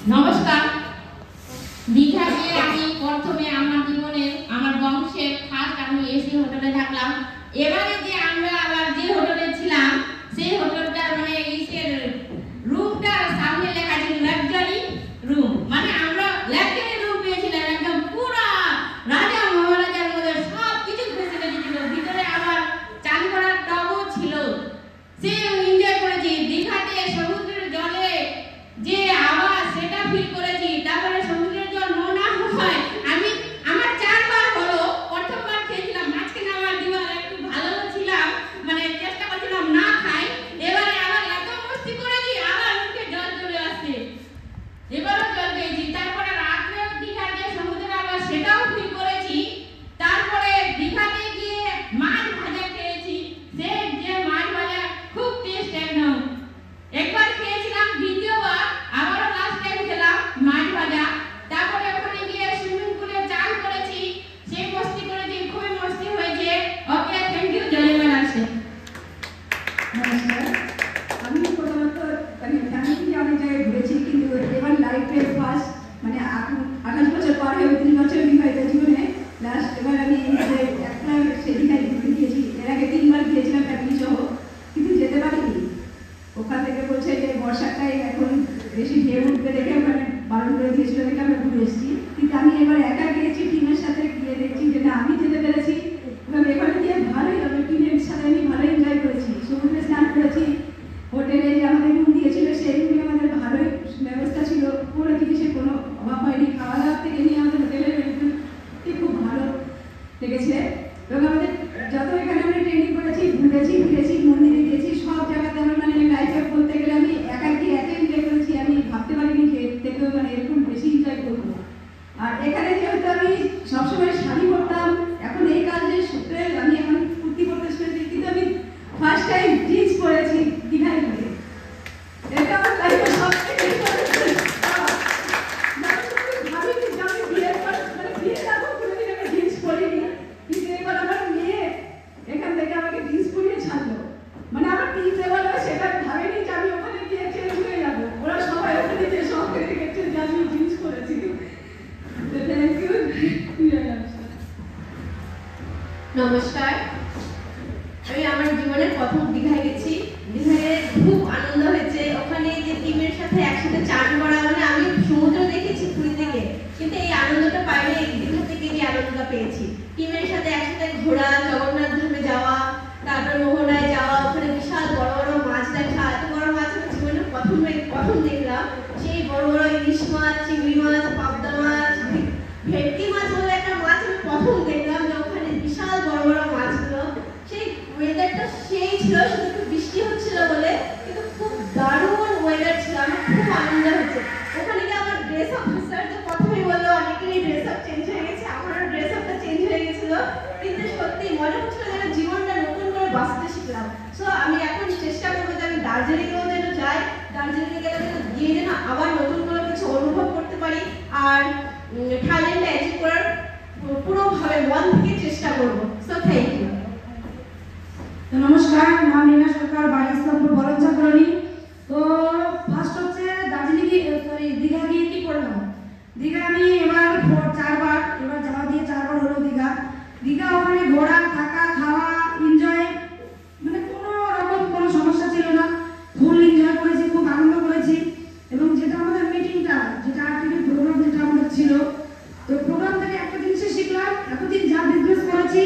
নমস্কার। দীঘা গিয়ে আমি প্রথমে আমার জীবনের আমার বংশের ফার্স্ট আমি এসি হোটেলে থাকলাম। এবারে যে আমরা আবার যে হোটেলে ছিলাম সেই হোটেলটার মানে ইসের রুমটার সামনে লেখা ছিল লাক্সারি রুম, মানে আমরা লাক্সারি রুম পেয়েছিলাম, একদম পুরো রাজা মহারাজার মধ্যে সব কিছু ফেসিলিটি ছিল। ভিতরে আবার চান করার টবও ছিল, সে এনজয় করেছি। দীঘাতে সমুদ্রের জলে যে আওয়াজ সেটা ফিল করেছি। তারপরে সমুদ্রের জল নোনা হয়, আমি আমার 4 বার হলো। প্রথমবার খেয়েছিলাম, মাঝখানে আমার দিবার একটু ভালো ছিলাম, মানে চেষ্টা করছিলাম না খাই। এবারে আবার এত মস্তি করেছি, আবার মুখে জল চলে আসছে, এবারও জল পেয়েছি। তারপরে রাত্রে দীঘাতে সমুদ্রের আওয়াজ সেটাও ফিল করেছি। তারপরে দীঘাতে গিয়ে মাছ ভাজা খেয়েছি, সে যে মাছ ভাজা খুব টেস্ট একদম। একবার খেয়েছিলাম, দ্বিতীয়বার আবারও লাস্ট টাইম খেলাম মাছ ভাজা। তারপরে ওখানে গিয়ে সুইমিং পুলে চান করেছি, সেই মস্তি করেছি, খুবই মস্তি হয়েছে। ওকে, থ্যাংক ইউ, জয় বাংলাদেশ। নমস্কার। আমি প্রথমত ফ্যামিলি অনেক জায়গায় ঘুরেছি, কিন্তু এবার লাইফে ফার্স্ট মানে 28 বছর পর 30 বছর বিবাহিত জীবনে লাস্ট এবার আমি একটা দীঘায় ঘুরতে গিয়েছি। এর আগে 3 বার গিয়েছিলাম ফ্যামিলি সহ, কিন্তু যেতে পারিনি। ওখান থেকে বলছে যে বর্ষাটাই এখন বেশি ঢেউ উঠবে দেখে ওখানে বারণ করে দিয়েছিল, দেখে আমরা ঘুরে এসেছি। কিন্তু আমি এবার একা গিয়েছি, টিমের সাথে গিয়ে দেখছি যে না, আমি যেতে পেরেছি এবং এখানে গিয়ে ভালোই হবে। টিমের সাথে আমি ভালো এনজয় করেছি, সমুদ্রে স্নান করেছি। হোটেলে যে আমাদের রুম দিয়েছিল সেই রুমে আমাদের ভালোই ব্যবস্থা ছিল, কোনো জিনিসের কোনো অভাব হয়নি। খাওয়া দাওয়া থেকে নিয়ে আমাদের হোটেলের খুব ভালো লেগেছে। এবং আমাদের যত এখানে আমরা ট্রেনিং করেছি, ঘুরেছি ফিরেছি, মন্দিরে গিয়েছি, সব জায়গাতে আমরা মানে লাইফে বলতে গেলে আমি একা গিয়ে এত এনজয় করেছি, আমি ভাবতে পারিনি যে থেকেও মানে এরকম বেশি এনজয় করবো। আর এখানে যেহেতু আমি সবসময় শাড়ি পরতাম, এখন এই কাজের সূত্রে আমি এখন কুর্তি পরতে শুনেছি, কিন্তু আমি ফার্স্ট টাইম জিন্স পরেছি দীঘায় ঘুরে। এটা আমার লাইফে সবথেকে ভাবিনি যে আমি বিয়ের পর মানে বিয়ের আগে কোনোদিন আমি জিন্স পরিনি, কিন্তু এবার আমার মেয়ে এখান থেকে আমাকে জিন্স পরিয়ে ছাড়লো। মানে আমার টিম লেভেল সেটা ভাবেনি যে আমি ওখানে গিয়ে চেঞ্জ হয়ে যাবো। ওরা সবাই ওখানে যে সব থেকে গেছে যে আমি জিন্স পরেছি। Thank you. নমস্কার। আমি আমার জীবনের প্রথম দীঘায় গেছি। দীঘায় খুব আনন্দ হয়েছে। ওখানে যে টিমের সাথে একসাথে চান করা, মানে আমি সমুদ্র দেখেছি পুরী থেকে, কিন্তু এই আনন্দটা পাইনি। দীঘা থেকে যে আনন্দটা পেয়েছি, টিমের সাথে একসাথে ঘোরা, জগন্নাথ ধামে যাওয়া, তারপর মোহনায় যাওয়া, ওখানে বিশাল বড় বড় মাছ দেখা। এত বড় মাছ আমি জীবনে প্রথম দেখলাম। সেই বড় বড় ইলিশ মাছ, চিংড়ি মাছ, পাবদা মাছ, ভেটকি মাছ বলে একটা মাছ আমি প্রথম দেখলাম, যে ওখানে বিশাল বড় বড় মাছগুলো। সেই ওয়েদারটা সেই ছিল, শুধু একটু বৃষ্টি হচ্ছিল বলে, কিন্তু খুব দারুণ ওয়েদার ছিল। আমার খুব আনন্দ হচ্ছে। ওখানে গিয়ে আমার ড্রেস আপ, স্যার যে প্রথমেই বললো অনেকেরই ড্রেস আপ চেঞ্জ হয়ে গেছে, আমারও ড্রেস আপটা চেঞ্জ হয়ে গেছিল। কিন্তু সত্যি মনে হচ্ছিল যেন জীবনটা নতুন করে বাঁচতে শিখলাম। সো আমি এখন চেষ্টা করবো যে আমি দার্জিলিংয়েও যেন যাই, দার্জিলিংয়ে গেলে যেন গিয়ে যেন আবার নতুন করে কিছু অনুভব করতে পারি, আর থাইল্যান্ডে অ্যাচিভ করার পুরোভাবে মন থেকে চেষ্টা করবো। So thank you. নমস্কার, নাম রিনা সরকার, বাড়ি ইসলামপুর বরঞ্চা কলোনি। তো ফার্স্ট হচ্ছে দীঘা গিয়ে কি করলাম। দীঘা আমি এবার 4 বার, এবার যাওয়া দিয়ে 4 বার হলো দীঘা। দীঘা ওখানে ঘোরা, থাকা, খাওয়া, এনজয়, মানে কোনো রকম কোনো সমস্যা ছিল না। ফুল এনজয় করেছি, খুব আনন্দ করেছি। এবং যেটা আমাদের মিটিংটা, যেটা আর্টিফিক প্রোগ্রাম যেটা আমাদের ছিল, তো প্রোগ্রাম থেকে একটা জিনিসই শিখলাম, এতদিন যা বিজনেস করেছি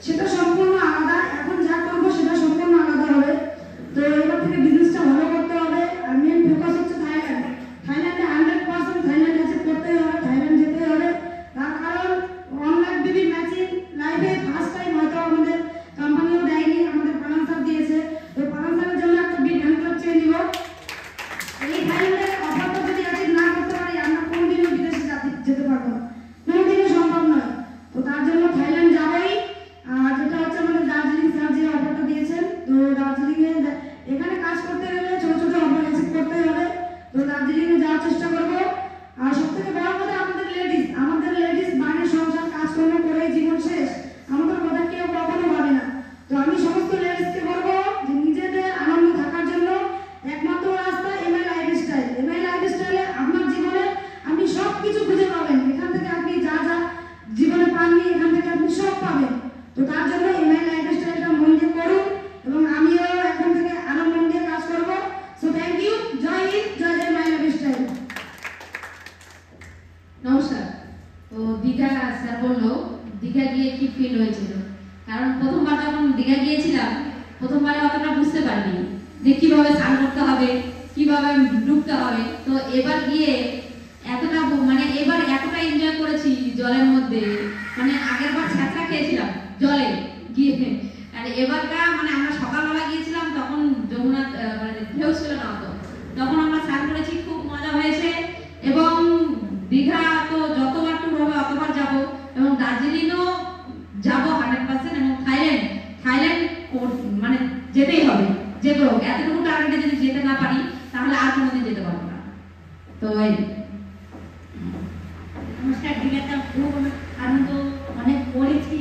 সেটা সম্পূর্ণ আলাদা, এখন যা করবো সেটা সম্পূর্ণ আলাদা হবে। তো এবার থেকে বিজনেসটা ভালো করতে হবে। আর মেন ফোকাস হচ্ছে থাইল্যান্ড। থাইল্যান্ডে 100% থাইল্যান্ড অ্যাচিভ করতেই হবে, থাইল্যান্ড যেতে হবে। তার কারণ অনলাইন বেবি ম্যাচিং লাইফে ফার্স্ট টাইম হয়তো আমাদের কোম্পানিও দেয়নি, আমাদের পালান্সার দিয়েছে। তো পালান্সারের জন্য একটা বিগ হ্যান্ড ক্লাব চেয়ে নিব। এই থাইল্যান্ডের অফারটা যদি অ্যাচিভ না করতে পারি, আমরা কোনোদিনও বিদেশে যেতে পারবো না, কোনোদিনও সম্ভব নয়। তো তার জন্য থাইল্যান্ড যাবেই। আর যেটা হচ্ছে আমাদের দার্জিলিং স্যার যে অফারটা দিয়েছেন, তো দার্জিলিংয়ে এখানে কাজ করতে গেলে ছোট ছোট অফার অ্যাচিভ করতে হবে। তো দার্জিলিংয়ে যাওয়ার চেষ্টা করবো। আর সব থেকে বড় কথা, আমাদের লেডিস বাইরের সংসার কাজকর্ম করেই জীবন শেষ, আমাদের কথা কেউ কখনো ভাবে না। তো আমি সমস্ত লেডিসকে বলবো যে নিজেদের আনন্দ থাকার জন্য একমাত্র রাস্তা এমআই লাইফস্টাইল। এমআই লাইফস্টাইলে আপনার জীবনে কি ফিল হয়েছিল। কারণ প্রথমবার যখন দীঘা গিয়েছিলাম, প্রথমবারে অতটা বুঝতে পারিনি যে কিভাবে স্নান করতে হবে, কিভাবে ডুবতে হবে। তো এবার গিয়ে এতটা এবার এতটা এনজয় করেছি জলের মধ্যে, আগের বার ছ্যাঁচড়া খেয়েছিলাম জলে গিয়ে। আর এবারটা আমরা সকালবেলা গিয়েছিলাম, তখন যমুনা ঢেউ ছিল না অত, তখন আমরা স্নান করেছি, খুব মজা হয়েছে। এবং দীঘা তো যতবার ট্যুর হবে অতবার যাব, এবং দার্জিলিংও যাব 100%। এবং থাইল্যান্ড যেতেই হবে, যে করো এতটুকু টার্গেটে যদি যেতে না পারি তাহলে আর কোনোদিন যেতে পারবো না। তো নমস্কার। দীঘাটা খুব আনন্দ করেছি,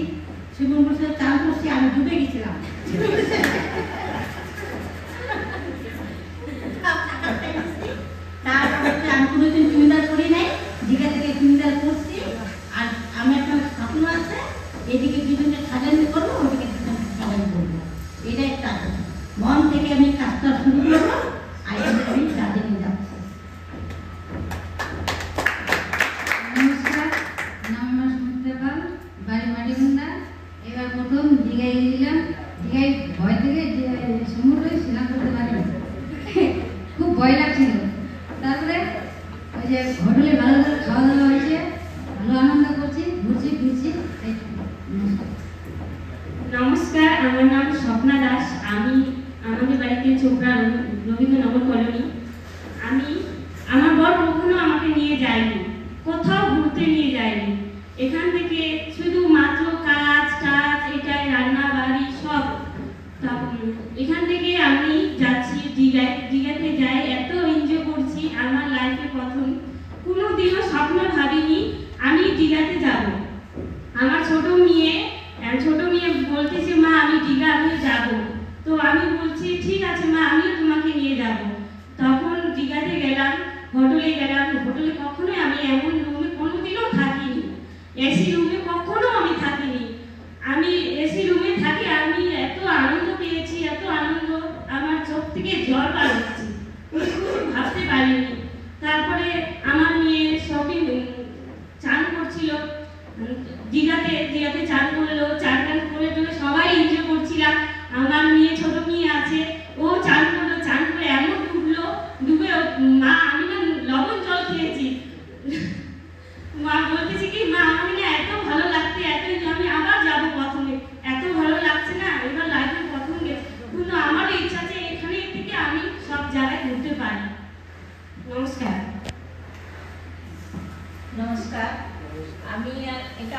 শিবনপুর সাথে চান করছি, আমি ডুবে গেছিলাম। তারপরে আমি কোনোদিন চুড়িদার করি নাই, দীঘা থেকে চুড়িদার করছি। আর আমি একটা স্বপ্ন আছে, এদিকে দুজনকে সাজানি করবো, ওদিকে দুজনকে সাজানি করবো, এটা একটা মন থেকে আমি কাজটা শুরু করবো। আর আমি দার্জিলিং যাচ্ছি। নমস্কার, নাম আমার সুমিত্রা পাল, বাড়ি মাটিগুন্ডা। এবার প্রথম দীঘায় গিয়েছিলাম। দীঘায় ভয় থেকে সমুদ্রে স্নান করতে পারিনি, খুব ভয় লাগছিল। তারপরে ওই যে হোটেলে ভালো ভালো খাওয়া দাওয়া হয়েছে, ভালো আনন্দ করছি, ঘুরছি ফিরছি। নমস্কার, আমার নাম স্বপ্না দাস। আমি আমাদের বাড়িতে চোপড়া রবীন্দ্রনগর কলোনি। আমার বর কখনো আমাকে নিয়ে যায়নি, কোথাও ঘুরতে নিয়ে যায়নি। এখান থেকে শুধু মাত্র কাজ এটাই, রান্না বাড়ি সব। এখান থেকে আমি যাচ্ছি দীঘাতে যাই, এত এনজয় করছি। আমার লাইফে প্রথম, কোনোদিনও স্বপ্ন ভাবিনি আমি দীঘাতে যাব। আমার ছোট মেয়ে বলতেছে, মা আমি দীঘা যাব। তো আমি বলছি ঠিক আছে মা, আমিও তোমাকে নিয়ে যাব। তখন দীঘাতে গেলাম, হোটেলে গেলাম। হোটেলে কখনোই আমি এমন রুমে কোনোদিনও থাকিনি, এসি রুমে কখনো আমি থাকিনি। আমি এসি রুমে থাকি, আমি এত আনন্দ পেয়েছি, এত আনন্দ, আমার চোখ থেকে জল বার হচ্ছে, ভাবতে পারিনি। তারপরে আমার মেয়ে চান করছিল দীঘাতে চান করলো, চান করে সবাই এনজয় করছিলাম। আমার মেয়ে, ছোট মেয়ে আছে, ও চান করলো, চান করে এমন ডুবে মা আমি না লবণ জল খেয়েছি। মা বলতেছি কি, মা আমি না এত ভালো লাগছে, আমি আবার যাবো প্রথমে, এত ভালো লাগছে না, এবার লাইফে প্রথম কিন্তু আমার ইচ্ছা আছে এখানে থেকে আমি সব জায়গায় ঘুরতে পারি। নমস্কার। নমস্কার, আমি এটা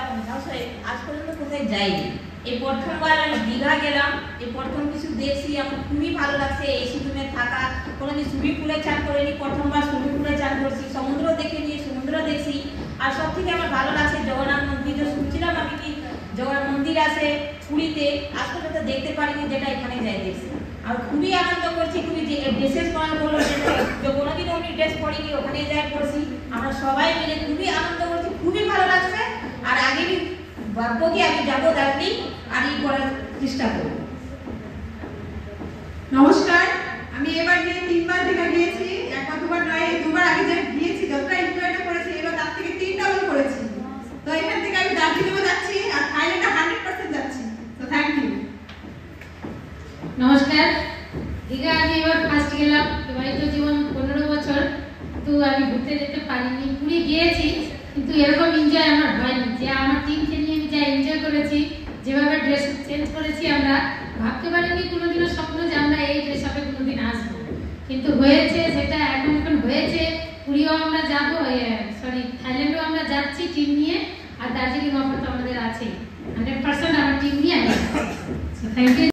আজ পর্যন্ত কোথায় যাইনি, এই প্রথমবার আমি দীঘা গেলাম। এই প্রথম কিছু দেখছি, আমার খুবই ভালো লাগছে। এসি রুমে থাকা, কোনোদিন সুইমিং পুলে চান করিনি, প্রথমবার সুইমিং পুলে চান করছি। সমুদ্র দেখিনি, সমুদ্র দেখছি। আর সব থেকে আমার ভালো লাগছে জগন্নাথ মন্দির। শুনছিলাম আমি কি জগন্নাথ মন্দির আছে পুরীতে, আজ পর্যন্ত দেখতে পারিনি, যেটা এখানে যাই দেখছি। আর খুবই আনন্দ করছি, খুবই যে ড্রেসেস পরা বললো, কোনোদিন আমি ড্রেস পরিনি, ওখানে যাই পড়ছি। আমরা সবাই মিলে খুবই আনন্দ করছি, খুবই ভালো লাগছে। আর আগে ভাববো কি আমি যাবো দার্জিলিং, আর করার চেষ্টা করবো। নমস্কার, আমি এবার নিয়ে 3বার দীঘা গিয়েছি, একবার দুবার নয়, 2বার আগে যে গিয়েছি, যতটা এনজয়টা করেছি এবার তার থেকে 3 ডাবল করেছি। তো এখান থেকে আমি দার্জিলিংও যাচ্ছি, আর থাইল্যান্ডে 100% যাচ্ছি। তো থ্যাংক ইউ। নমস্কার, দীঘা আমি এবার ফার্স্ট গেলাম। বিবাহিত জীবন 15 বছর, তো আমি ঘুরতে যেতে পারিনি। পুরী গিয়েছি, কিন্তু এরকম এনজয় আমার হয়নি, যে আমার টিমকে নিয়ে আমি যা এনজয় করেছি, যেভাবে ড্রেস চেঞ্জ করেছি, আমরা ভাবতে পারিনি কোনোদিনও স্বপ্ন যে আমরা এই ড্রেস আপে কোনোদিন আসবো, কিন্তু হয়েছে সেটা। এখন হয়েছে, পুরীও আমরা যাবো, থাইল্যান্ডও আমরা যাচ্ছি টিম নিয়ে। আর দার্জিলিং অফার তো আমাদের আছে, 100% আমার টিম নিয়ে আমি। Thank you.